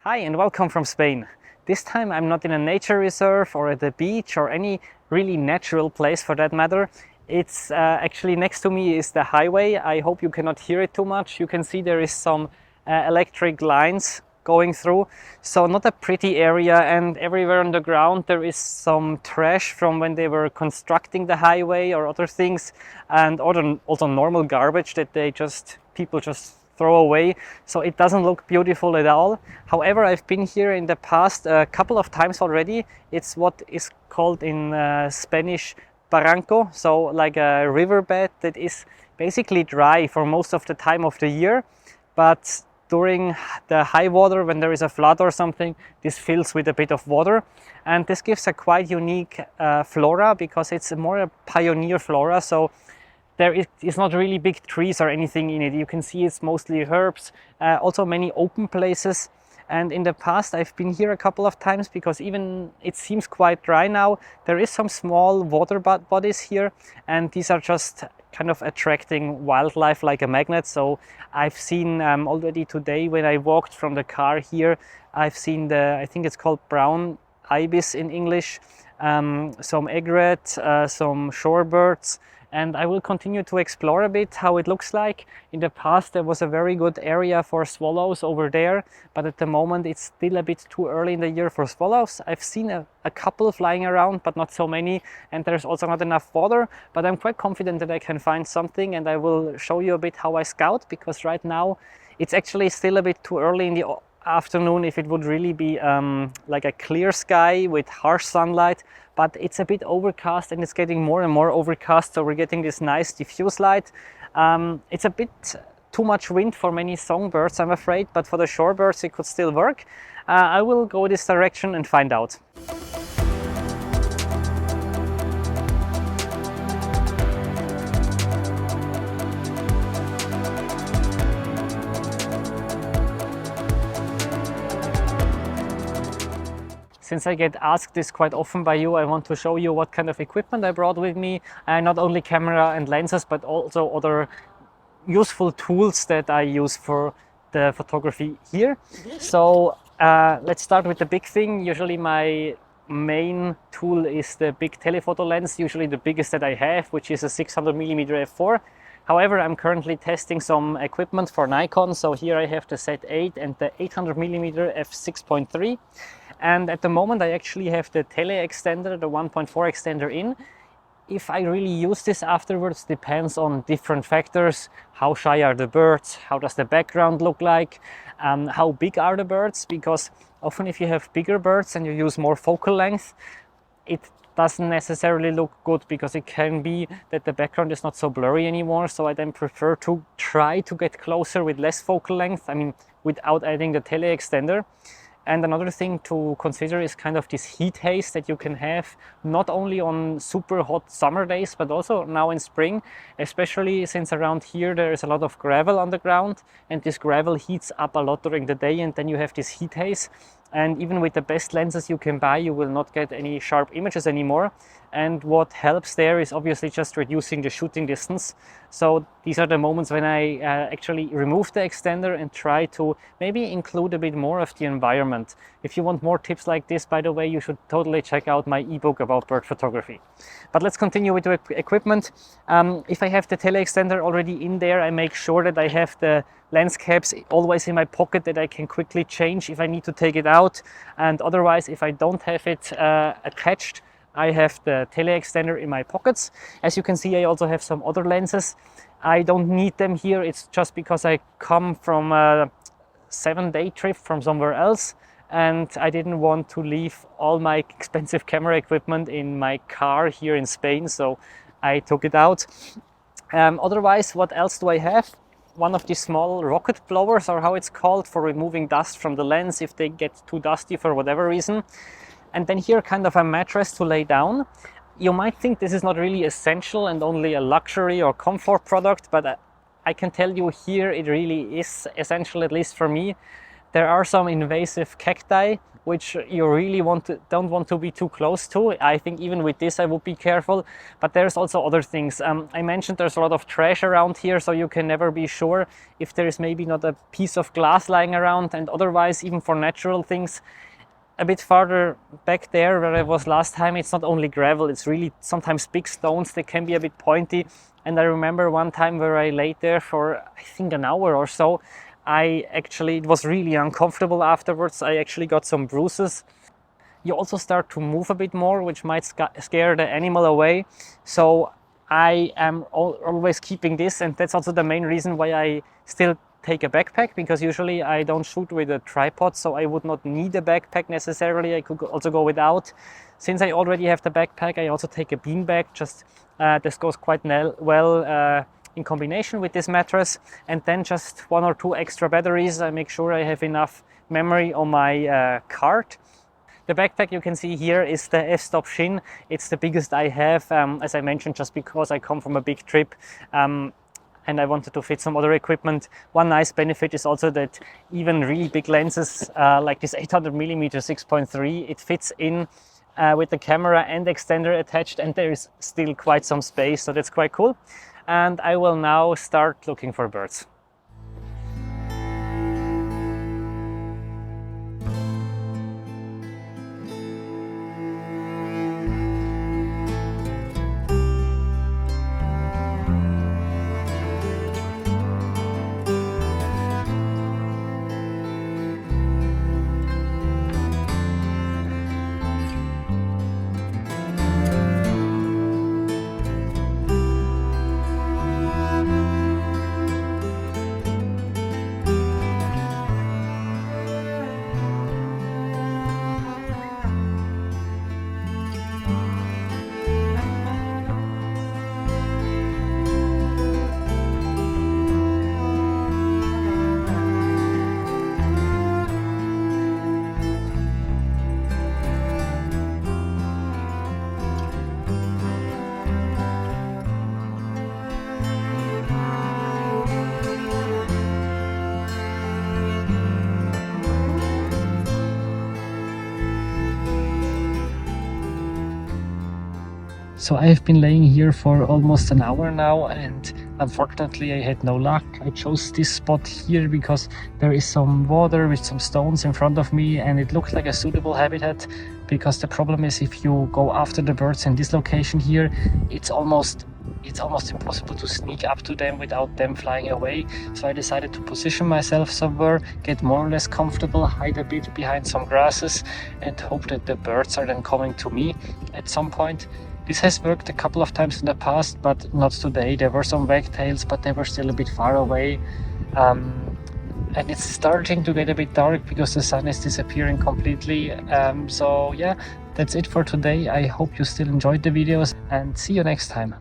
Hi and welcome from Spain. This time I'm not in a nature reserve or at the beach or any really natural place for that matter. It's actually next to me is the highway. I hope you cannot hear it too much. You can see there is some electric lines going through. So not a pretty area, and everywhere on the ground there is some trash from when they were constructing the highway or other things, and also normal garbage that people just throw away, so it doesn't look beautiful at all. However, I've been here in the past a couple of times already. It's what is called in Spanish barranco, so like a riverbed that is basically dry for most of the time of the year, but during the high water, when there is a flood or something, this fills with a bit of water, and this gives a quite unique flora, because it's more a pioneer flora. So there is not really big trees or anything in it. You can see it's mostly herbs, also many open places. And in the past I've been here a couple of times, because even it seems quite dry now, there is some small water bodies here, and these are just kind of attracting wildlife like a magnet. So I've seen already today when I walked from the car here, I've seen I think it's called brown ibis in English, some egret, some shorebirds, and I will continue to explore a bit how it looks like. In the past there was a very good area for swallows over there, but at the moment it's still a bit too early in the year for swallows. I've seen a couple flying around, but not so many, and there's also not enough water, but I'm quite confident that I can find something, and I will show you a bit how I scout, because right now it's actually still a bit too early in the afternoon. If it would really be like a clear sky with harsh sunlight, but it's a bit overcast, and it's getting more and more overcast, so we're getting this nice diffuse light. It's a bit too much wind for many songbirds, I'm afraid, but for the shorebirds it could still work. I will go this direction and find out. Since I get asked this quite often by you, I want to show you what kind of equipment I brought with me. Not only camera and lenses, but also other useful tools that I use for the photography here. So let's start with the big thing. Usually my main tool is the big telephoto lens, usually the biggest that I have, which is a 600mm f4. However, I'm currently testing some equipment for Nikon. So here I have the Z8 and the 800mm f6.3. And at the moment I actually have the tele extender, the 1.4 extender in. If I really use this afterwards depends on different factors. How shy are the birds? How does the background look like? How big are the birds? Because often if you have bigger birds and you use more focal length, it doesn't necessarily look good, because it can be that the background is not so blurry anymore. So I then prefer to try to get closer with less focal length, I mean without adding the tele extender. And another thing to consider is kind of this heat haze that you can have, not only on super hot summer days, but also now in spring, especially since around here there is a lot of gravel on the ground, and this gravel heats up a lot during the day, and then you have this heat haze. And even with the best lenses you can buy, you will not get any sharp images anymore. And what helps there is obviously just reducing the shooting distance. So these are the moments when I actually remove the extender and try to maybe include a bit more of the environment. If you want more tips like this, by the way, you should totally check out my ebook about bird photography. But let's continue with the equipment. If I have the tele extender already in there, I make sure that I have the lens caps always in my pocket, that I can quickly change if I need to take it out. And otherwise, if I don't have it attached, I have the tele extender in my pockets. As you can see, I also have some other lenses. I don't need them here. It's just because I come from a 7-day trip from somewhere else, and I didn't want to leave all my expensive camera equipment in my car here in Spain, so I took it out. Otherwise, what else do I have? One of these small rocket blowers, or how it's called, for removing dust from the lens if they get too dusty for whatever reason. And then here kind of a mattress to lay down. You might think this is not really essential and only a luxury or comfort product, but I can tell you here it really is essential, at least for me. There are some invasive cacti which you really don't want to be too close to. I think even with this I would be careful, but there's also other things. I mentioned there's a lot of trash around here, so you can never be sure if there is maybe not a piece of glass lying around, and otherwise even for natural things, a bit farther back there where I was last time, it's not only gravel, it's really sometimes big stones. They can be a bit pointy, and I remember one time where I laid there for I think an hour or so. It was really uncomfortable afterwards. I actually got some bruises. You also start to move a bit more, which might scare the animal away. So I am always keeping this, and that's also the main reason why I still take a backpack, because usually I don't shoot with a tripod, so I would not need a backpack necessarily. I could also go without. Since I already have the backpack, I also take a beanbag. This goes quite well in combination with this mattress, and then just 1 or 2 extra batteries. I make sure I have enough memory on my cart. The backpack you can see here is the F-Stop Shin. It's the biggest I have, as I mentioned, just because I come from a big trip. And I wanted to fit some other equipment. One nice benefit is also that even really big lenses like this 800mm 6.3, it fits in with the camera and extender attached, and there is still quite some space, so that's quite cool. And I will now start looking for birds. So I've been laying here for almost an hour now, and unfortunately I had no luck. I chose this spot here because there is some water with some stones in front of me, and it looked like a suitable habitat, because the problem is if you go after the birds in this location here, it's almost impossible to sneak up to them without them flying away. So I decided to position myself somewhere, get more or less comfortable, hide a bit behind some grasses, and hope that the birds are then coming to me at some point. This has worked a couple of times in the past, but not today. There were some wagtails, but they were still a bit far away. And it's starting to get a bit dark because the sun is disappearing completely. So yeah, that's it for today. I hope you still enjoyed the videos, and see you next time.